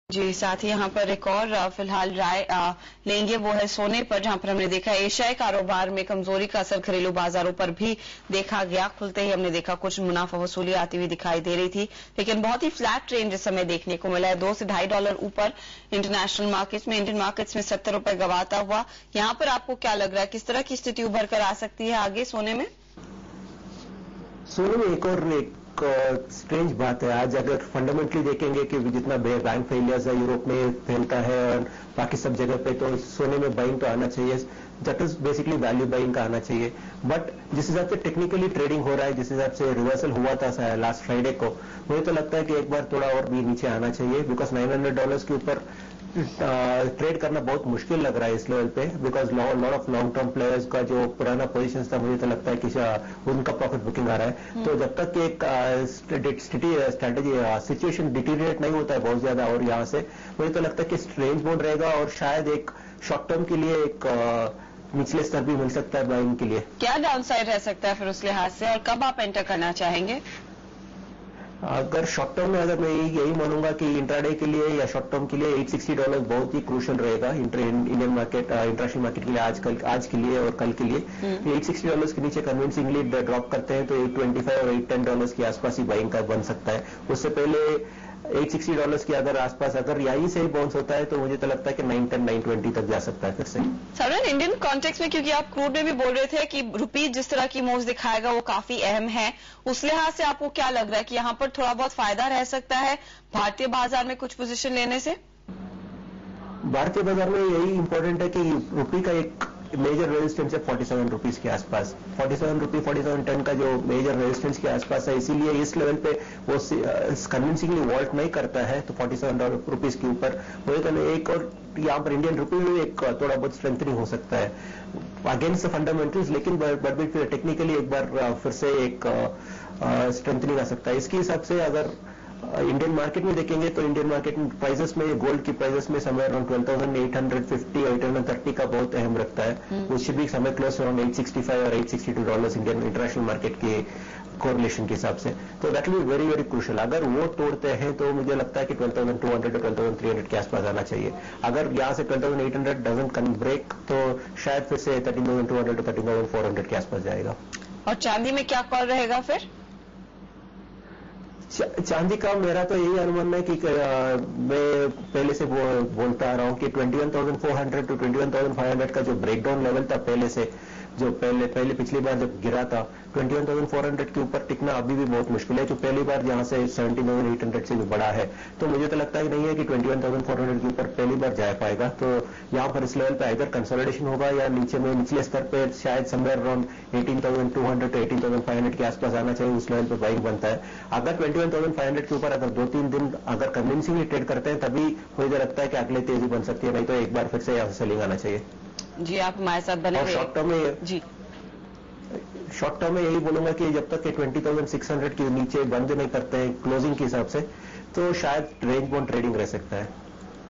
जी, साथ ही यहाँ पर एक और फिलहाल राय लेंगे, वो है सोने पर, जहां पर हमने देखा एशियाई कारोबार में कमजोरी का असर घरेलू बाजारों पर भी देखा गया। खुलते ही हमने देखा कुछ मुनाफा वसूली आती हुई दिखाई दे रही थी, लेकिन बहुत ही फ्लैट रेंज इस समय देखने को मिला है। $2 से $2.5 ऊपर इंटरनेशनल मार्केट्स में, इंडियन मार्केट्स में 70 रुपए गवाता हुआ। यहाँ पर आपको क्या लग रहा है, किस तरह की स्थिति उभर कर आ सकती है आगे सोने में? सोने में एक स्ट्रेंज बात है। आज अगर फंडामेंटली देखेंगे कि जितना बैंक फेलियर्स है यूरोप में फैलता है और बाकी सब जगह पे, तो सोने में बाइंग तो आना चाहिए। That is basically value buying का आना चाहिए। बट जिस हिसाब से टेक्निकली ट्रेडिंग हो रहा है, जिस हिसाब से रिवर्सल हुआ था लास्ट फ्राइडे को, मुझे तो लगता है कि एक बार थोड़ा और भी नीचे आना चाहिए, बिकॉज $900 के ऊपर ट्रेड करना बहुत मुश्किल लग रहा है इस लेवल पे, because lot of long term players का जो पुराना पोजीशन था, मुझे तो लगता है कि उनका प्रॉफिट बुकिंग आ रहा है। तो जब तक एक स्ट्रेटेजी सिचुएशन डिटीरिएट नहीं होता है बहुत ज्यादा, और यहाँ से मुझे तो लगता है कि रेंज बोर्ड रहेगा और शायद एक शॉर्ट टर्म के लिए एक निचले स्तर भी मिल सकता है बाइंग के लिए। क्या डाउन साइड रह सकता है फिर उस लिहाज से, और कब आप एंटर करना चाहेंगे? अगर शॉर्ट टर्म में, अगर मैं यही मानूंगा कि इंट्राडे के लिए या शॉर्ट टर्म के लिए $860 बहुत ही क्रूशल रहेगा इंडियन मार्केट, इंटरनेशनल मार्केट के लिए, आज के लिए और कल के लिए। $860 के नीचे कन्विंसिंगली ड्रॉप करते हैं तो $825 और $810 के आसपास ही बाइंग का बन सकता है। उससे पहले $860 के अगर आसपास अगर यहीं से ही बाउंस होता है तो मुझे तो लगता है कि 910, 920 तक जा सकता है फिर से। सर, इंडियन कॉन्टेक्स्ट में, क्योंकि आप क्रूड में भी बोल रहे थे कि रुपी जिस तरह की मूव्स दिखाएगा वो काफी अहम है, उस लिहाज से आपको क्या लग रहा है कि यहाँ पर थोड़ा बहुत फायदा रह सकता है भारतीय बाजार में कुछ पोजीशन लेने से? भारतीय बाजार में यही इंपॉर्टेंट है कि रुपी का एक मेजर रेजिस्टेंस है ₹47 के आसपास, 4710 का जो मेजर रेजिस्टेंस के आसपास है। इसीलिए इस लेवल पे वो कन्विंसिंगली वॉल्ट नहीं करता है, तो ₹47 के ऊपर मुझे तो एक और यहाँ पर इंडियन रुपी में एक थोड़ा बहुत स्ट्रेंथनिंग हो सकता है अगेंस्ट द फंडामेंटल्स, लेकिन बट टेक्निकली एक बार फिर से एक स्ट्रेंथनिंग आ सकता है। इसके हिसाब से अगर इंडियन मार्केट में देखेंगे तो इंडियन मार्केट में प्राइसेस में, गोल्ड की प्राइसेस में समय अराउंड 12,850 और 830 का बहुत अहम रखता है। उससे भी समय क्लोज अराउंड $865 और $862 इंडियन इंटरनेशनल मार्केट के कोरिलेशन के हिसाब से। तो that will be very very crucial. अगर वो तोड़ते हैं तो मुझे लगता है कि 12,200 और 12,300 के आसपास आना चाहिए। अगर यहाँ से 12,800 डजंट ब्रेक तो शायद फिर से 13,200 to 13,400 के आसपास जाएगा। और चांदी में क्या कॉल रहेगा फिर? चांदी का मेरा तो यही अनुमान है कि मैं पहले से बोलता आ रहा हूं कि 21,400 to 21,500 का जो ब्रेकडाउन लेवल था पहले से, जो पहले पिछली बार जब गिरा था, 21,400 के ऊपर टिकना अभी भी बहुत मुश्किल है, जो पहली बार जहां से 17,800 से भी बड़ा है। तो मुझे तो लगता है नहीं है कि 21,400 के ऊपर पहली बार जा पाएगा। तो यहाँ पर इस लेवल पे इधर कंसोलिडेशन होगा या निचले स्तर पे शायद समवेयर अराउंड 18,200 to 18,500 के आसपास आना चाहिए। उस लेवल पे बाइंग बनता है। अगर 21,500 के ऊपर अगर 2-3 दिन अगर कन्विंसिंगली ट्रेड करते हैं, तभी मुझे लगता है कि अगले तेजी बन सकती है, नहीं तो एक बार फिर से यहाँ से सेलिंग आना चाहिए। जी, आप हमारे साथ बने हुए। शॉर्ट टर्म में यही बोलूंगा कि जब तक कि 20,600 के नीचे बंद नहीं करते हैं क्लोजिंग के हिसाब से, तो शायद रेंज बाउंड ट्रेडिंग रह सकता है।